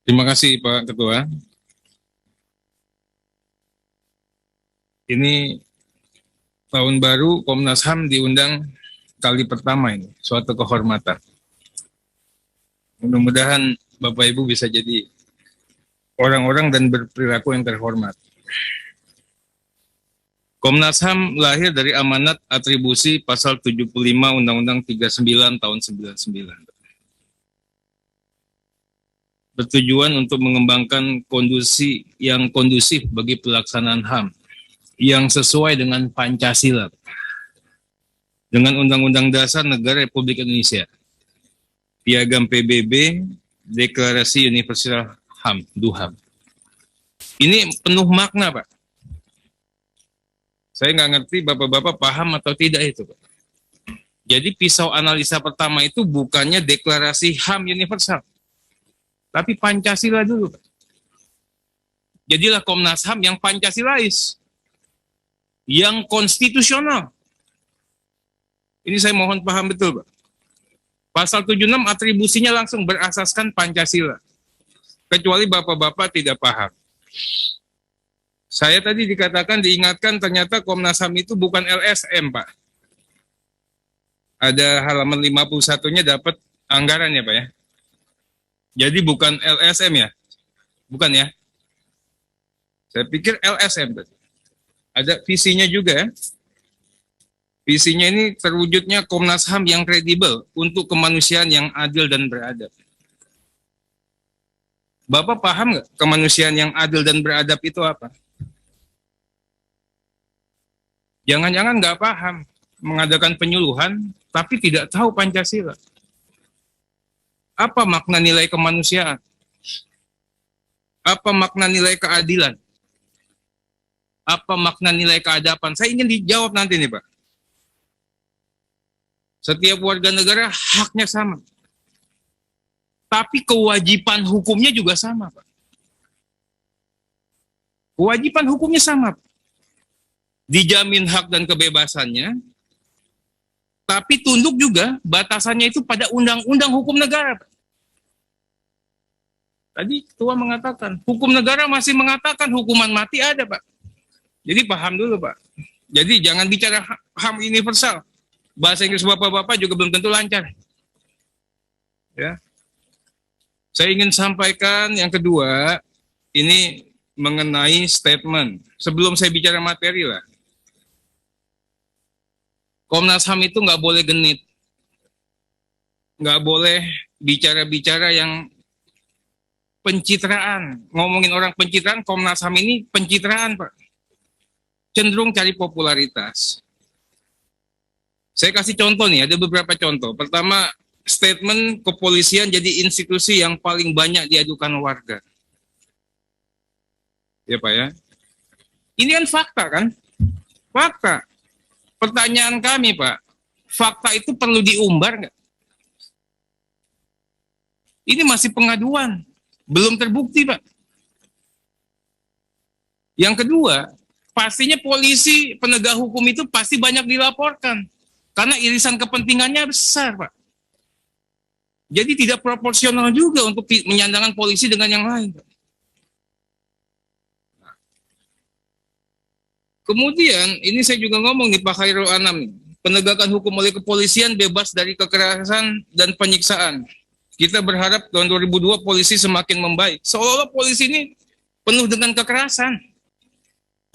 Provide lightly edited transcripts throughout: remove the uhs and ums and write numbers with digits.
Terima kasih Pak Ketua. Ini tahun baru Komnas HAM diundang kali pertama ini, suatu kehormatan. Mudah-mudahan Bapak Ibu bisa jadi orang-orang dan berperilaku yang terhormat. Komnas HAM lahir dari amanat atribusi pasal 75 Undang-Undang 39 tahun 99. Bertujuan untuk mengembangkan kondisi yang kondusif bagi pelaksanaan HAM yang sesuai dengan Pancasila, dengan Undang-Undang Dasar Negara Republik Indonesia, Piagam PBB, Deklarasi Universal HAM, DUHAM. Ini penuh makna, Pak. Saya nggak ngerti Bapak-Bapak paham atau tidak itu, Pak. Jadi pisau analisa pertama itu bukannya Deklarasi HAM Universal, tapi Pancasila dulu, Pak. Jadilah Komnas HAM yang Pancasilais, yang konstitusional. Ini saya mohon paham betul, Pak. Pasal 76 atribusinya langsung berasaskan Pancasila. Kecuali Bapak-Bapak tidak paham. Saya tadi diingatkan ternyata Komnas HAM itu bukan LSM, Pak. Ada halaman 51-nya dapat anggaran ya, Pak ya. Jadi bukan LSM ya? Bukan ya? Saya pikir LSM. Ada visinya juga ya. Visinya ini terwujudnya Komnas HAM yang kredibel untuk kemanusiaan yang adil dan beradab. Bapak paham nggak kemanusiaan yang adil dan beradab itu apa? Jangan-jangan nggak paham, mengadakan penyuluhan, tapi tidak tahu Pancasila. Apa makna nilai kemanusiaan? Apa makna nilai keadilan? Apa makna nilai keadapan? Saya ingin dijawab nanti nih, Pak. Setiap warga negara haknya sama. Tapi kewajiban hukumnya juga sama, Pak. Kewajiban hukumnya sama, Pak. Dijamin hak dan kebebasannya, tapi tunduk juga batasannya itu pada undang-undang hukum negara, Pak. Tadi Ketua mengatakan, hukum negara masih mengatakan hukuman mati ada, Pak. Jadi paham dulu, Pak. Jadi jangan bicara HAM universal. Bahasa Inggris Bapak-Bapak juga belum tentu lancar. Ya. Saya ingin sampaikan yang kedua, ini mengenai statement. Sebelum saya bicara materi lah. Komnas HAM itu nggak boleh genit. Nggak boleh bicara-bicara yang pencitraan. Ngomongin orang pencitraan, Komnas HAM ini pencitraan, Pak. Cenderung cari popularitas. Saya kasih contoh nih, ada beberapa contoh. Pertama, statement kepolisian jadi institusi yang paling banyak diadukan warga. Ya Pak ya. Ini kan fakta kan? Fakta. Pertanyaan kami Pak, fakta itu perlu diumbar nggak? Ini masih pengaduan, belum terbukti Pak. Yang kedua, pastinya polisi penegak hukum itu pasti banyak dilaporkan. Karena irisan kepentingannya besar, Pak. Jadi tidak proporsional juga untuk menyandangkan polisi dengan yang lain, Pak. Kemudian, ini saya juga ngomong nih Pak Khairul Anam, penegakan hukum oleh kepolisian bebas dari kekerasan dan penyiksaan. Kita berharap tahun 2002 polisi semakin membaik. Seolah-olah polisi ini penuh dengan kekerasan,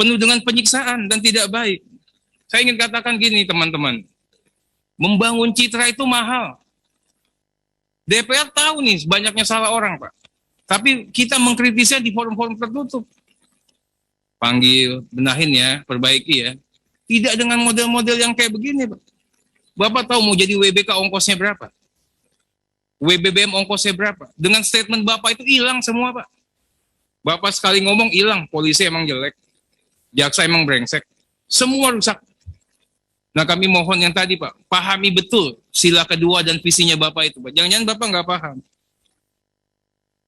penuh dengan penyiksaan dan tidak baik. Saya ingin katakan gini teman-teman, membangun citra itu mahal. DPR tahu nih banyaknya salah orang Pak, tapi kita mengkritisnya di forum-forum tertutup. Panggil, benahin ya, perbaiki ya. Tidak dengan model-model yang kayak begini Pak. Bapak tahu mau jadi WBK ongkosnya berapa? WBBM ongkosnya berapa? Dengan statement Bapak itu hilang semua Pak. Bapak sekali ngomong hilang, polisi emang jelek, jaksa emang brengsek, semua rusak. Nah kami mohon yang tadi Pak, pahami betul sila kedua dan visinya Bapak itu Pak. Jangan-jangan Bapak nggak paham.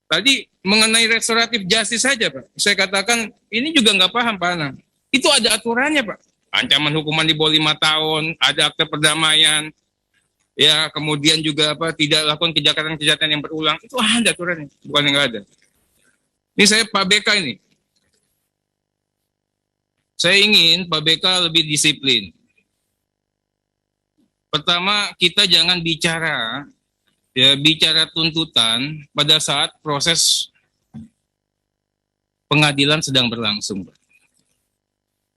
Tadi mengenai restoratif justice saja Pak, saya katakan ini juga nggak paham Pak Anam. Itu ada aturannya Pak. Ancaman hukuman di bawah 5 tahun, ada akte perdamaian, ya kemudian juga apa tidak lakukan kejahatan-kejahatan yang berulang, itu ada aturannya, bukan yang nggak ada. Ini saya Pak BK ini. Saya ingin Pak BK lebih disiplin. Pertama, kita jangan bicara tuntutan pada saat proses pengadilan sedang berlangsung.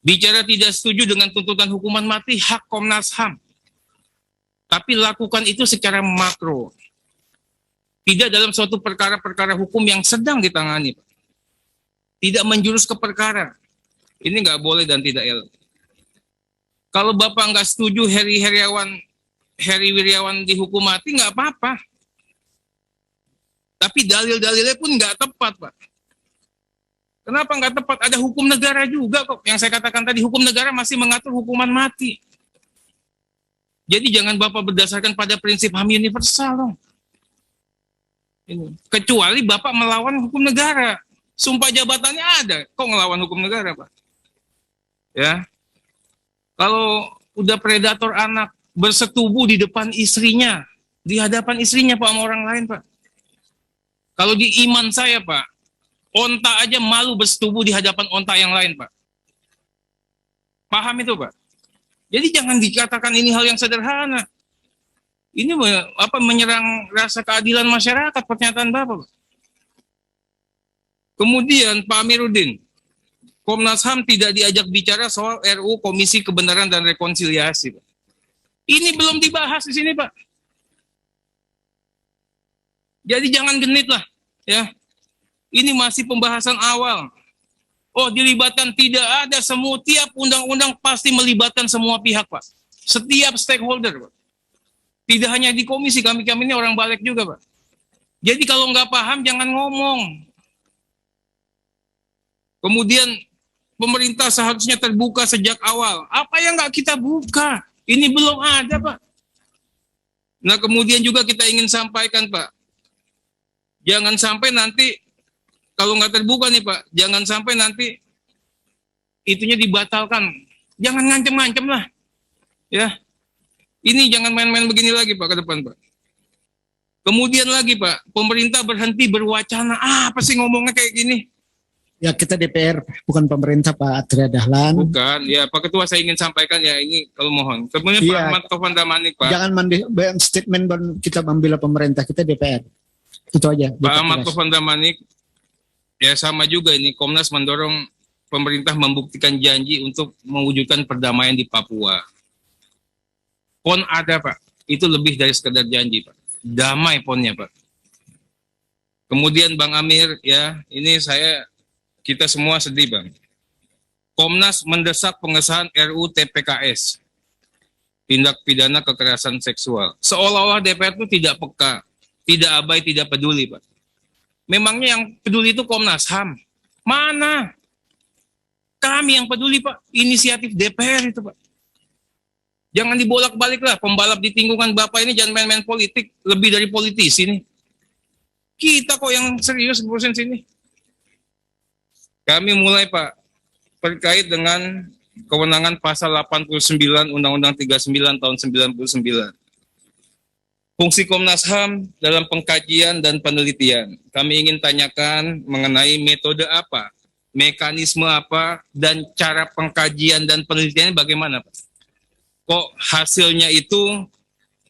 Bicara tidak setuju dengan tuntutan hukuman mati, hak Komnas HAM. Tapi lakukan itu secara makro. Tidak dalam suatu perkara-perkara hukum yang sedang ditangani. Tidak menjurus ke perkara. Ini nggak boleh dan tidak elok. Kalau Bapak nggak setuju Heri Wiriawan dihukum mati, nggak apa-apa. Tapi dalil-dalilnya pun nggak tepat, Pak. Kenapa nggak tepat? Ada hukum negara juga kok. Yang saya katakan tadi, hukum negara masih mengatur hukuman mati. Jadi jangan Bapak berdasarkan pada prinsip HAM universal dong. Kecuali Bapak melawan hukum negara. Sumpah jabatannya ada. Kok ngelawan hukum negara, Pak? Ya. Kalau udah predator anak bersetubuh di depan istrinya, di hadapan istrinya Pak sama orang lain, Pak. Kalau di iman saya, Pak, onta aja malu bersetubuh di hadapan onta yang lain, Pak. Paham itu, Pak? Jadi jangan dikatakan ini hal yang sederhana. Ini menyerang rasa keadilan masyarakat, pernyataan Bapak, Pak. Kemudian Pak Amiruddin, Komnas HAM tidak diajak bicara soal RUU Komisi Kebenaran dan Rekonsiliasi, Pak. Ini belum dibahas di sini, Pak. Jadi jangan genit lah, ya. Ini masih pembahasan awal. Oh, dilibatkan tidak ada semua, tiap undang-undang pasti melibatkan semua pihak, Pak. Setiap stakeholder, Pak. Tidak hanya di komisi, kami ini orang balik juga, Pak. Jadi kalau nggak paham jangan ngomong. Kemudian pemerintah seharusnya terbuka sejak awal. Apa yang nggak kita buka? Ini belum ada, Pak. Nah, kemudian juga kita ingin sampaikan, Pak. Jangan sampai nanti, kalau nggak terbuka nih, Pak, jangan sampai nanti itunya dibatalkan. Jangan ngancem-ngancem lah. Ya. Ini jangan main-main begini lagi, Pak, ke depan, Pak. Kemudian lagi, Pak, pemerintah berhenti berwacana. Apa sih ngomongnya kayak gini? Ya, kita DPR, bukan pemerintah, Pak Atria Dahlan. Bukan, ya Pak Ketua saya ingin sampaikan ya ini kalau mohon. Kemudian Pak Ahmad Taufan Damanik, Pak. Jangan statement kita membela pemerintah, kita DPR. Itu aja. Pak Ahmad Taufan Damanik, ya sama juga ini Komnas mendorong pemerintah membuktikan janji untuk mewujudkan perdamaian di Papua. PON ada, Pak. Itu lebih dari sekedar janji, Pak. Damai PON-nya, Pak. Kemudian Bang Amir, ya ini kita semua sedih, Bang. Komnas mendesak pengesahan RUU TPKS, tindak pidana kekerasan seksual. Seolah-olah DPR itu tidak peka, tidak abai, tidak peduli, Pak. Memangnya yang peduli itu Komnas HAM. Mana? Kami yang peduli, Pak. Inisiatif DPR itu, Pak. Jangan dibolak-balik lah. Pembalap di tinggungan Bapak ini jangan main-main politik. Lebih dari politisi nih. Kita kok yang serius ngurusin sini. Kami mulai, Pak, terkait dengan kewenangan pasal 89 Undang-Undang 39 tahun 99. Fungsi Komnas HAM dalam pengkajian dan penelitian. Kami ingin tanyakan mengenai metode apa, mekanisme apa, dan cara pengkajian dan penelitiannya bagaimana, Pak? Kok hasilnya itu,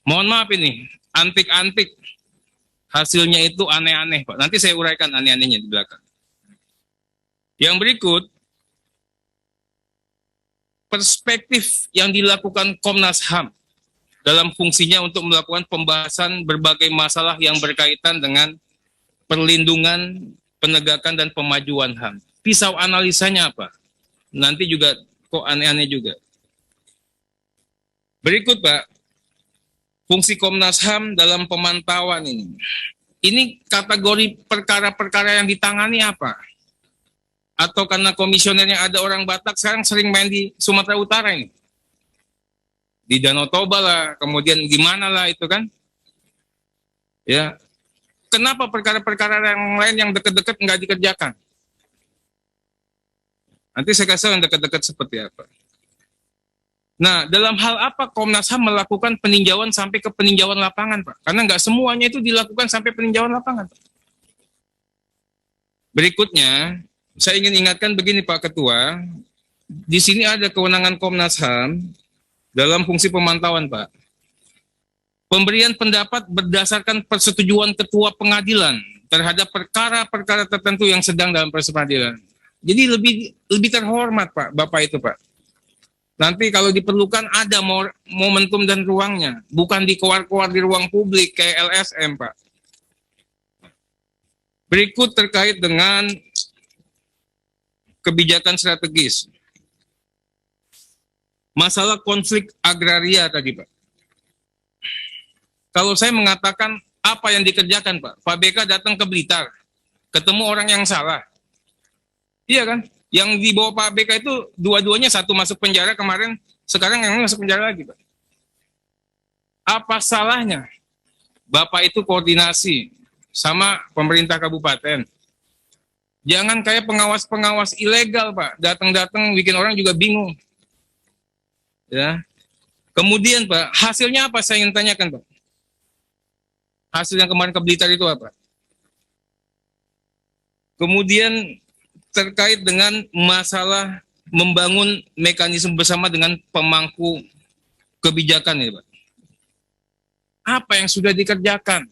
mohon maaf ini, antik-antik. Hasilnya itu aneh-aneh, Pak. Nanti saya uraikan aneh-anehnya di belakang. Yang berikut, perspektif yang dilakukan Komnas HAM dalam fungsinya untuk melakukan pembahasan berbagai masalah yang berkaitan dengan perlindungan, penegakan, dan pemajuan HAM. Pisau analisanya apa? Nanti juga kok aneh-aneh juga. Berikut, Pak, fungsi Komnas HAM dalam pemantauan ini. Ini kategori perkara-perkara yang ditangani apa? Atau karena komisionernya ada orang Batak, sekarang sering main di Sumatera Utara ini. Di Danau Toba lah, kemudian di mana lah itu kan. Ya, kenapa perkara-perkara yang lain yang dekat-dekat nggak dikerjakan? Nanti saya kasih yang dekat-dekat seperti apa. Nah, dalam hal apa Komnas HAM melakukan peninjauan sampai ke peninjauan lapangan, Pak? Karena nggak semuanya itu dilakukan sampai peninjauan lapangan, Pak. Berikutnya, saya ingin ingatkan begini Pak Ketua, di sini ada kewenangan Komnas HAM dalam fungsi pemantauan Pak. Pemberian pendapat berdasarkan persetujuan ketua pengadilan terhadap perkara-perkara tertentu yang sedang dalam proses pengadilan. Jadi lebih terhormat Pak, Bapak itu Pak. Nanti kalau diperlukan ada momentum dan ruangnya, bukan dikeluar-keluar di ruang publik kayak LSM Pak. Berikut terkait dengan kebijakan strategis. Masalah konflik agraria tadi Pak. Kalau saya mengatakan apa yang dikerjakan Pak, Pak BK datang ke Blitar, ketemu orang yang salah. Iya kan? Yang dibawa Pak BK itu dua-duanya, satu masuk penjara kemarin, sekarang yang masuk penjara lagi Pak. Apa salahnya Bapak itu koordinasi sama pemerintah kabupaten? Jangan kayak pengawas-pengawas ilegal Pak, datang-datang bikin orang juga bingung. Ya. Kemudian Pak, hasilnya apa saya ingin tanyakan Pak? Hasil yang kemarin ke Blitar itu apa? Kemudian terkait dengan masalah membangun mekanisme bersama dengan pemangku kebijakan ya Pak. Apa yang sudah dikerjakan?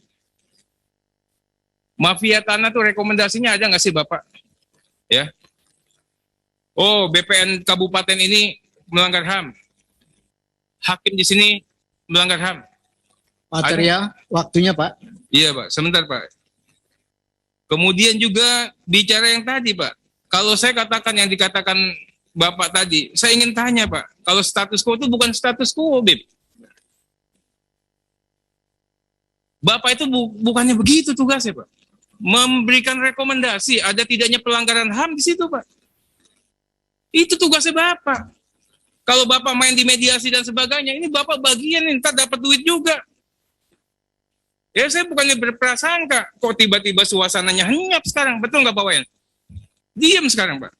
Mafia tanah tuh rekomendasinya ada nggak sih Bapak? Ya. Oh, BPN kabupaten ini melanggar HAM. Hakim di sini melanggar HAM. Pak Teria, waktunya Pak. Iya Pak, sebentar Pak. Kemudian juga bicara yang tadi Pak. Kalau saya katakan yang dikatakan Bapak tadi, saya ingin tanya Pak. Kalau status quo itu bukan status quo, Bib. Bapak itu bukannya begitu tugasnya Pak. Memberikan rekomendasi, ada tidaknya pelanggaran HAM di situ Pak. Itu tugasnya Bapak. Kalau Bapak main di mediasi dan sebagainya, ini Bapak bagian nih, ntar dapat duit juga. Ya saya bukannya berprasangka, kok tiba-tiba suasananya henyap sekarang, betul nggak Pak Wayan? Diam sekarang Pak.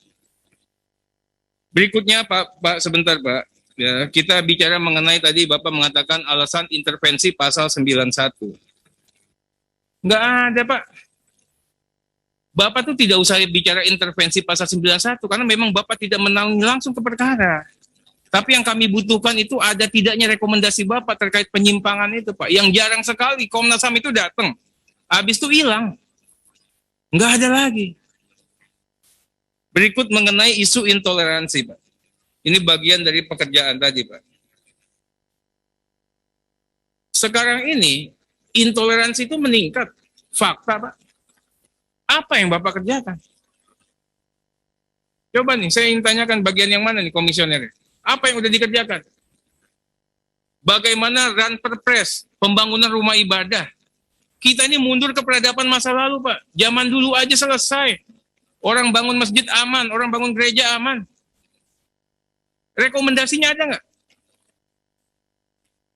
Berikutnya Pak sebentar Pak, ya, kita bicara mengenai tadi Bapak mengatakan alasan intervensi pasal 91. Nggak ada Pak. Bapak tuh tidak usah bicara intervensi pasal 91, karena memang Bapak tidak menangani langsung ke perkara. Tapi yang kami butuhkan itu ada tidaknya rekomendasi Bapak terkait penyimpangan itu Pak. Yang jarang sekali Komnas HAM itu datang. Habis itu hilang. Nggak ada lagi. Berikut mengenai isu intoleransi Pak. Ini bagian dari pekerjaan tadi Pak. Sekarang ini intoleransi itu meningkat. Fakta Pak. Apa yang Bapak kerjakan? Coba nih, saya ingin tanyakan bagian yang mana nih komisioner? Apa yang sudah dikerjakan? Bagaimana run perpres, pembangunan rumah ibadah? Kita ini mundur ke peradaban masa lalu, Pak. Zaman dulu aja selesai. Orang bangun masjid aman, orang bangun gereja aman. Rekomendasinya ada nggak?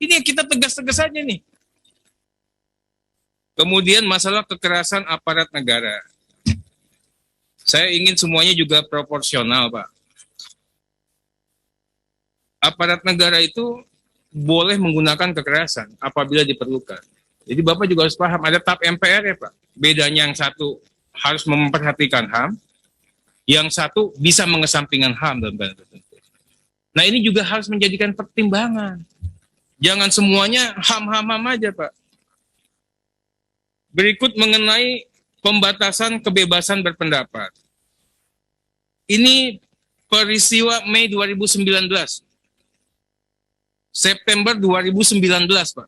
Ini yang kita tegas-tegas aja nih. Kemudian masalah kekerasan aparat negara. Saya ingin semuanya juga proporsional, Pak. Aparat negara itu boleh menggunakan kekerasan apabila diperlukan. Jadi Bapak juga harus paham, ada TAP MPR ya Pak. Bedanya yang satu harus memperhatikan HAM, yang satu bisa mengesampingkan HAM dalam tanda tertentu. Nah ini juga harus menjadikan pertimbangan. Jangan semuanya HAM-HAM aja Pak. Berikut mengenai pembatasan kebebasan berpendapat. Ini peristiwa Mei 2019. September 2019, Pak.